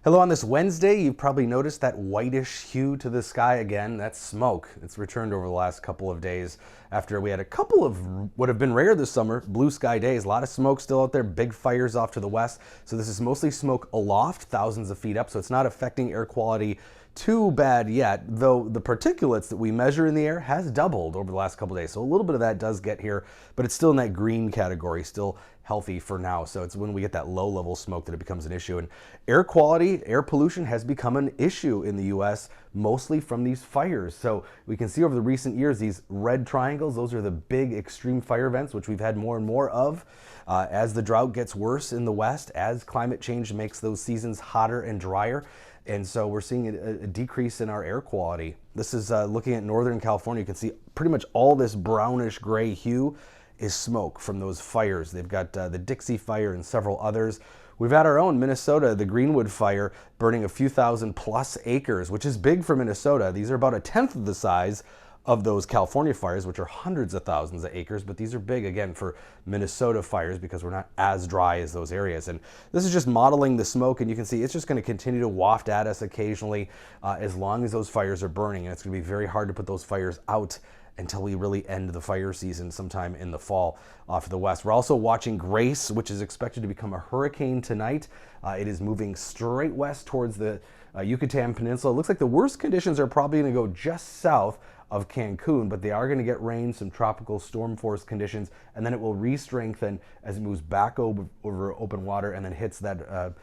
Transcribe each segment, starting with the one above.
Hello, on this Wednesday, you've probably noticed that whitish hue to the sky again. That's smoke. It's returned over the last couple of days after we had a couple of what have been rare this summer, blue sky days. A lot of smoke still out there, big fires off to the west. So this is mostly smoke aloft, thousands of feet up, so it's not affecting air quality too bad yet, though the particulates that we measure in the air has doubled over the last couple of days. So a little bit of that does get here, but it's still in that green category, still healthy for now. So it's when we get that low level smoke that it becomes an issue. And air quality, air pollution has become an issue in the US, mostly from these fires. So we can see over the recent years, these red triangles, those are the big extreme fire events, which we've had more and more of. As the drought gets worse in the West, as climate change makes those seasons hotter and drier. And so we're seeing a decrease in our air quality. This is looking at Northern California. You can see pretty much all this brownish gray hue is smoke from those fires. They've got the Dixie Fire and several others. We've had our own Minnesota, the Greenwood fire, burning a few thousand plus acres, which is big for Minnesota. These are about a tenth of the size of those California fires, which are hundreds of thousands of acres, but these are big again for Minnesota fires because we're not as dry as those areas. And this is just modeling the smoke, and you can see it's just going to continue to waft at us occasionally as long as those fires are burning. And it's going to be very hard to put those fires out until we really end the fire season sometime in the fall off of the west. We're also watching Grace, which is expected to become a hurricane tonight. It is moving straight west towards the Yucatan Peninsula. It looks like the worst conditions are probably going to go just south of Cancun, but they are going to get rain, some tropical storm force conditions, and then it will re-strengthen as it moves back over open water and then hits that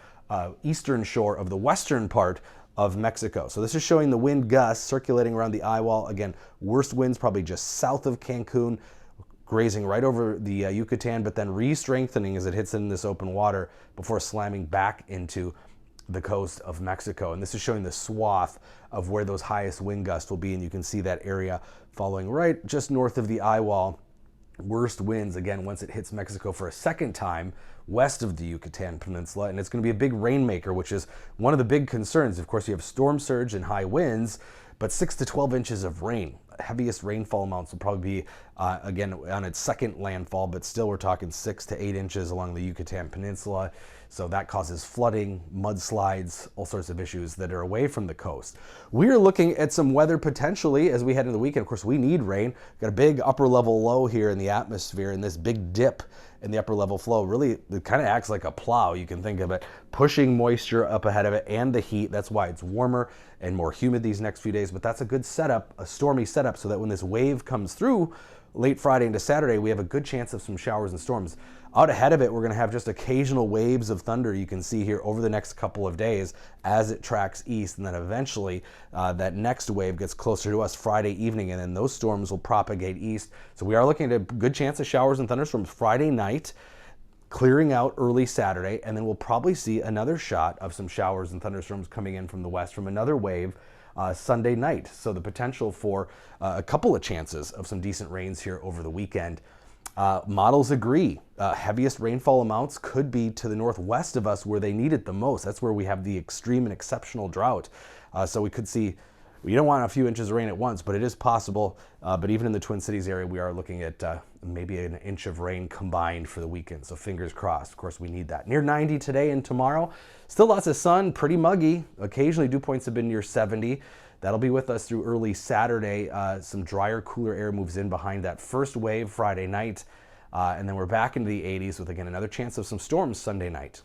eastern shore of the western part of Mexico. So this is showing the wind gusts circulating around the eye wall. Again, worst winds probably just south of Cancun, grazing right over the Yucatan, but then re-strengthening as it hits in this open water before slamming back into the coast of Mexico. And this is showing the swath of where those highest wind gusts will be. And you can see that area following right just north of the eye wall. Worst winds, again, once it hits Mexico for a second time west of the Yucatan Peninsula. And it's going to be a big rainmaker, which is one of the big concerns. Of course, you have storm surge and high winds, but 6 to 12 inches of rain. Heaviest rainfall amounts will probably be, again, on its second landfall, but still we're talking 6 to 8 inches along the Yucatan Peninsula. So that causes flooding, mudslides, all sorts of issues that are away from the coast. We're looking at some weather potentially as we head into the weekend. Of course, we need rain. We've got a big upper level low here in the atmosphere, and this big dip in the upper level flow really, it kind of acts like a plow. You can think of it pushing moisture up ahead of it and the heat. That's why it's warmer and more humid these next few days. But that's a good setup, a stormy setup, so that when this wave comes through late Friday into Saturday, we have a good chance of some showers and storms. Out ahead of it, we're going to have just occasional waves of thunder you can see here over the next couple of days as it tracks east, and then eventually that next wave gets closer to us Friday evening, and then those storms will propagate east. So we are looking at a good chance of showers and thunderstorms Friday night, clearing out early Saturday, and then we'll probably see another shot of some showers and thunderstorms coming in from the west from another wave Sunday night. So the potential for a couple of chances of some decent rains here over the weekend. Models agree. Heaviest rainfall amounts could be to the northwest of us where they need it the most. That's where we have the extreme and exceptional drought. So we could see, we don't want a few inches of rain at once, but it is possible. But even in the Twin Cities area, we are looking at maybe an inch of rain combined for the weekend. So fingers crossed. Of course, we need that. Near 90 today and tomorrow. Still lots of sun, pretty muggy. Occasionally dew points have been near 70. That'll be with us through early Saturday. Some drier, cooler air moves in behind that first wave Friday night. And then we're back into the 80s with, again, another chance of some storms Sunday night.